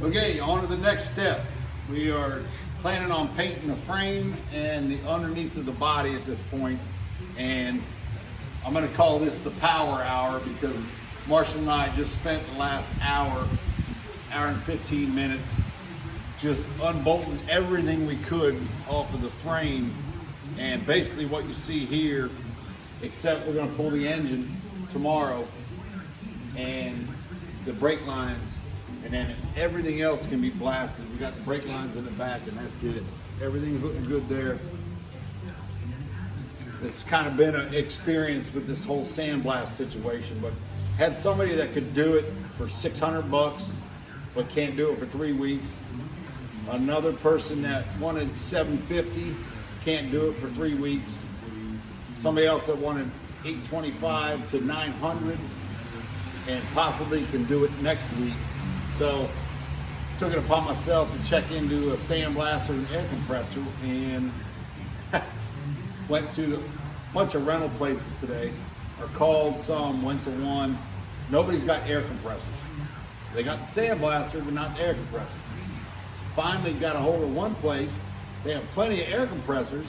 Okay, on to the next step. We are planning on painting the frame and the underneath of the body at this point. And I'm gonna call this the power hour because Marshall and I just spent the last hour and 15 minutes just unbolting everything we could off of the frame. And basically what you see here, except we're gonna pull the engine tomorrow and the brake lines, and then everything else can be blasted. We got the brake lines in the back and that's it. Everything's looking good there. This has kind of been an experience with this whole sandblast situation, but had somebody that could do it for 600 bucks, but can't do it for 3 weeks. Another person that wanted 750, can't do it for 3 weeks. Somebody else that wanted 825 to 900 and possibly can do it next week. So took it upon myself to check into a sandblaster and air compressor and went to a bunch of rental places today, or called some, went to one. Nobody's got air compressors. They got the sandblaster, but not the air compressor. Finally got a hold of one place. They have plenty of air compressors,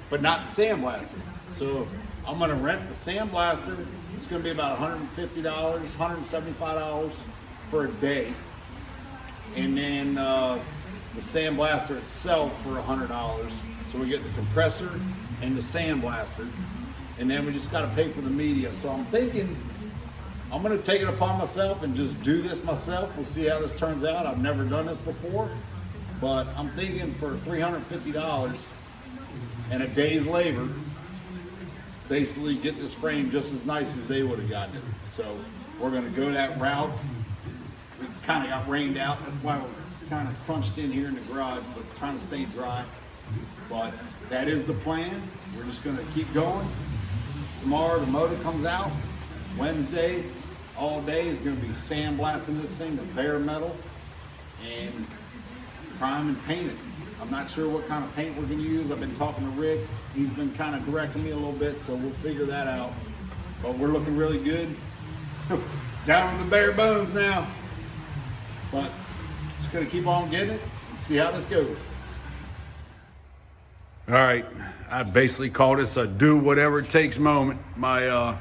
but not the sandblaster. So I'm gonna rent the sandblaster. It's gonna be about $150, $175 for a day. And then the sandblaster itself for $100. So we get the compressor and the sandblaster. And then we just gotta pay for the media. So I'm thinking, I'm gonna take it upon myself and just do this myself. We'll see how this turns out. I've never done this before, but I'm thinking for $350 and a day's labor, basically get this frame just as nice as they would have gotten it. So we're gonna go that route. We kind of got rained out. That's why we're kind of crunched in here in the garage, but trying to stay dry. But that is the plan. We're just gonna keep going. Tomorrow the motor comes out. Wednesday, all day is gonna be sandblasting this thing to bare metal and prime and paint it. I'm not sure what kind of paint we're gonna use. I've been talking to Rick. He's been kind of directing me a little bit, so we'll figure that out. But we're looking really good. Down to the bare bones now. But just gonna keep on getting it and see how this goes. All right, I basically call this a do whatever it takes moment. My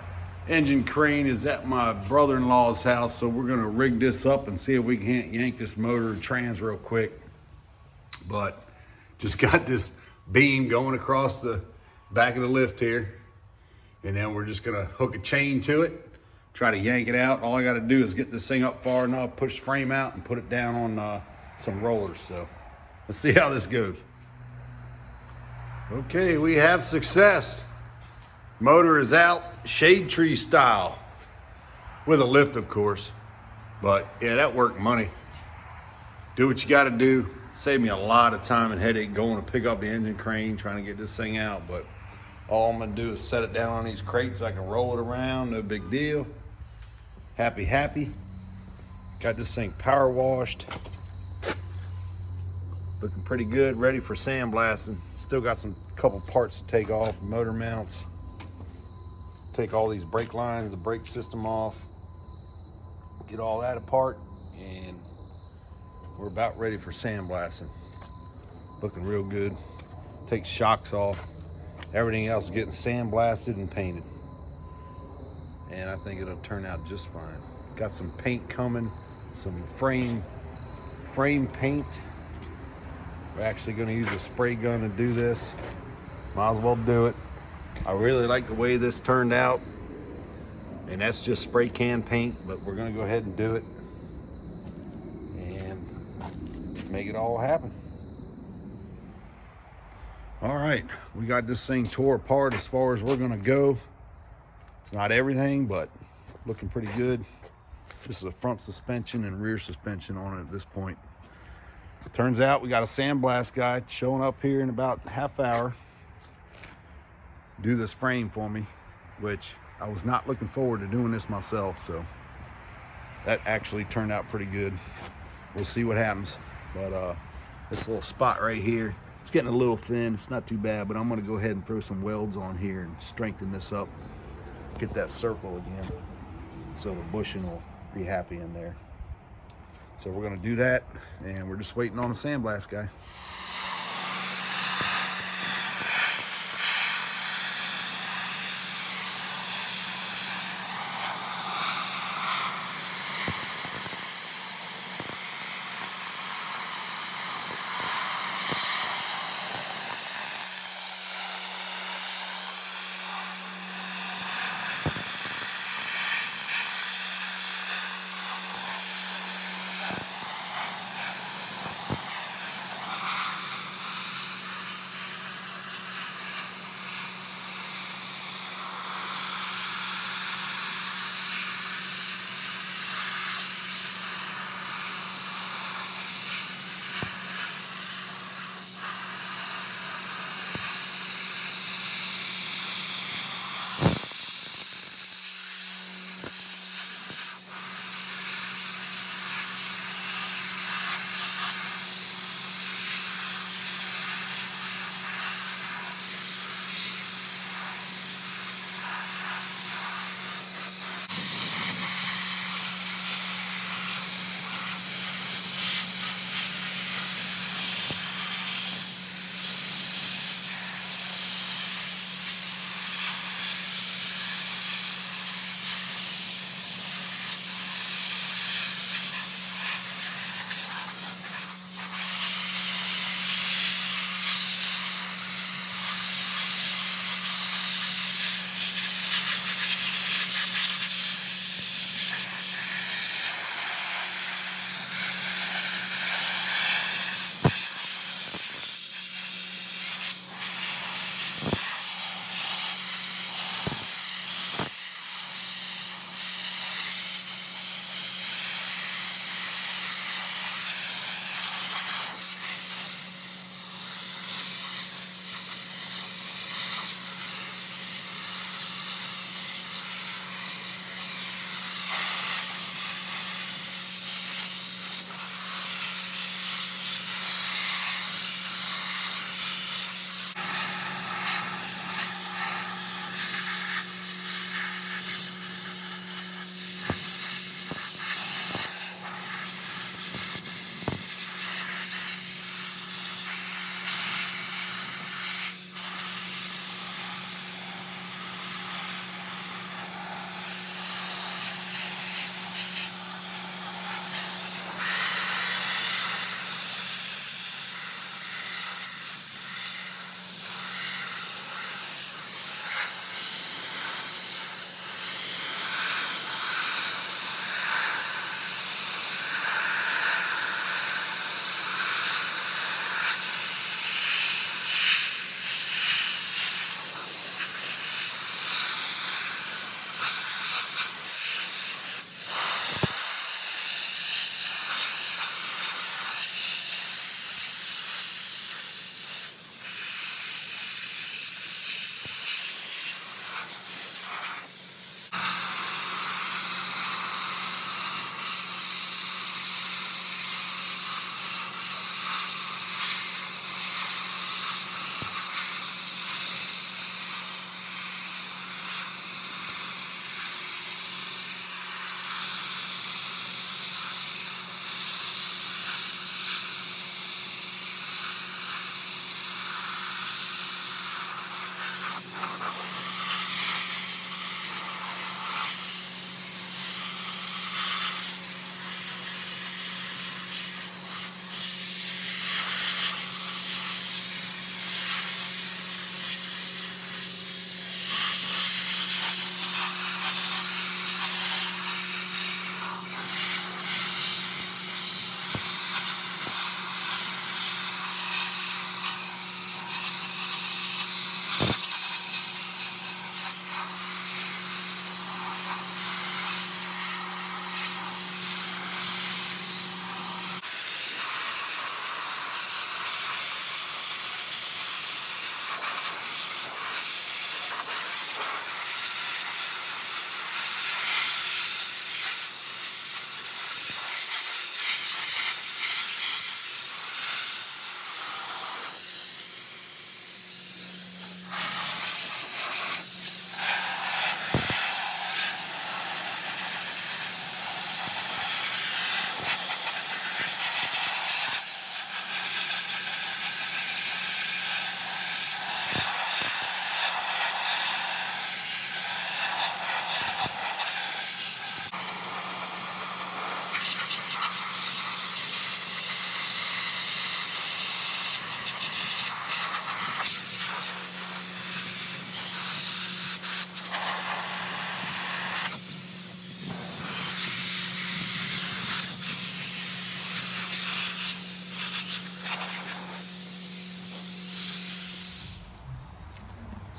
engine crane is at my brother-in-law's house, so we're gonna rig this up and see if we can't yank this motor and trans real quick. But just got this beam going across the back of the lift here, and then we're just gonna hook a chain to it, try to yank it out. All I gotta do is get this thing up far enough, push the frame out and put it down on some rollers. So let's see how this goes. Okay, we have success. Motor is out, shade tree style, with a lift of course. But yeah, that worked money. Do what you gotta do. Saved me a lot of time and headache going to pick up the engine crane, trying to get this thing out. But all I'm gonna do is set it down on these crates. I can roll it around, no big deal. Happy. Got this thing power washed. Looking pretty good, ready for sandblasting. Still got some couple parts to take off, motor mounts. Take all these brake lines, the brake system off. Get all that apart, and we're about ready for sandblasting. Looking real good. Take shocks off. Everything else is getting sandblasted and painted. And I think it'll turn out just fine. Got some paint coming, some frame paint. We're actually gonna use a spray gun to do this. Might as well do it. I really like the way this turned out. And that's just spray can paint, but we're gonna go ahead and do it and make it all happen. All right, we got this thing tore apart as far as we're gonna go. It's not everything, but looking pretty good. This is a front suspension and rear suspension on it at this point. Turns out we got a sandblast guy showing up here in about half hour. Do this frame for me, which I was not looking forward to doing this myself, so that actually turned out pretty good. We'll see what happens. But this little spot right here, it's getting a little thin. It's not too bad, but I'm gonna go ahead and throw some welds on here and strengthen this up, get that circle again, so the bushing will be happy in there. So we're gonna do that, and we're just waiting on a sandblast guy.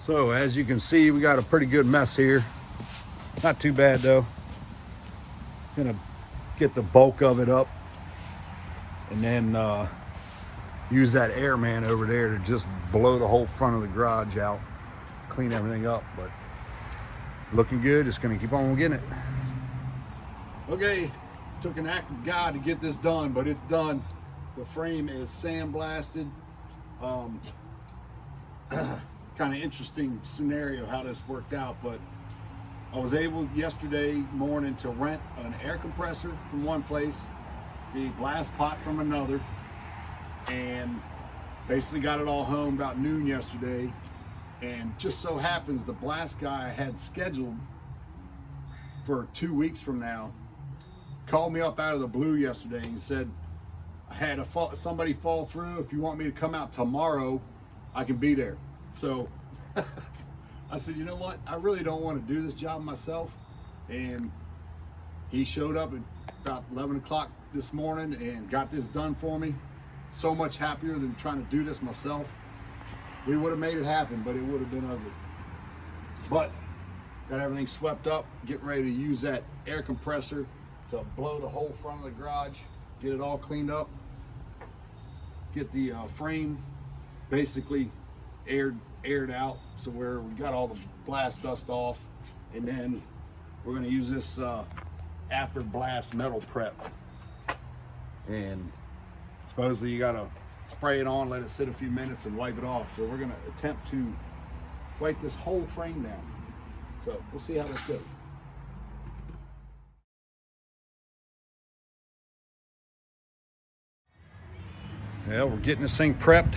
So as you can see, we got a pretty good mess here. Not too bad though. Gonna get the bulk of it up and then use that airman over there to just blow the whole front of the garage out, clean everything up. But looking good, just gonna keep on getting it. Okay, took an act of God to get this done, but it's done. The frame is sandblasted. Kind of interesting scenario how this worked out, but I was able yesterday morning to rent an air compressor from one place, the blast pot from another, and basically got it all home about noon yesterday. And just so happens the blast guy I had scheduled for 2 weeks from now called me up out of the blue yesterday and said, I had somebody fall through. If you want me to come out tomorrow, I can be there. So I said, you know what? I really don't want to do this job myself. And he showed up at about 11 o'clock this morning and got this done for me. So much happier than trying to do this myself. We would have made it happen, but it would have been ugly. But got everything swept up, getting ready to use that air compressor to blow the whole front of the garage, get it all cleaned up, get the frame basically aired out, so where we got all the blast dust off, and then we're going to use this after blast metal prep. And supposedly you got to spray it on, let it sit a few minutes, and wipe it off. So we're going to attempt to wipe this whole frame down. So we'll see how this goes. Yeah, we're getting this thing prepped.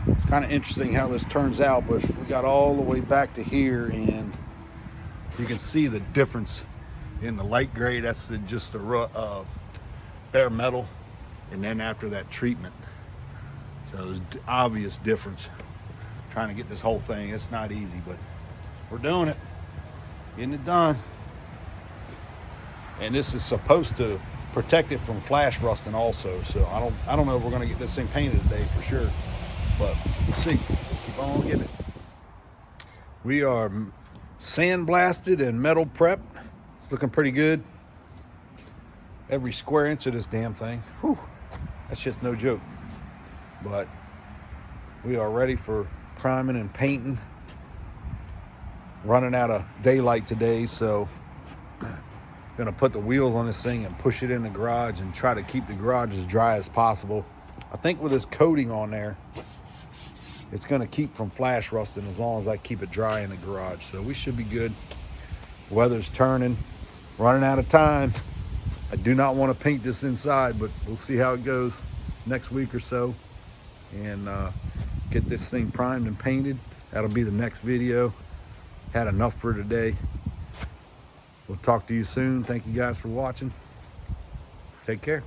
It's kind of interesting how this turns out, but we got all the way back to here, and you can see the difference in the light gray. That's just the bare metal, and then after that treatment. So there's obvious difference. Trying to get this whole thing, it's not easy, but we're doing it, getting it done. And this is supposed to protect it from flash rusting also. So I don't know if we're going to get this thing painted today for sure, but we'll see. Keep on getting it. We are sandblasted and metal prepped. It's looking pretty good. Every square inch of this damn thing, whew, that's just no joke. But we are ready for priming and painting. Running out of daylight today, so gonna put the wheels on this thing and push it in the garage and try to keep the garage as dry as possible. I think with this coating on there, it's gonna keep from flash rusting as long as I keep it dry in the garage. So we should be good. Weather's turning, running out of time. I do not want to paint this inside, but we'll see how it goes next week or so, and get this thing primed and painted. That'll be the next video. Had enough for today. We'll talk to you soon. Thank you guys for watching. Take care.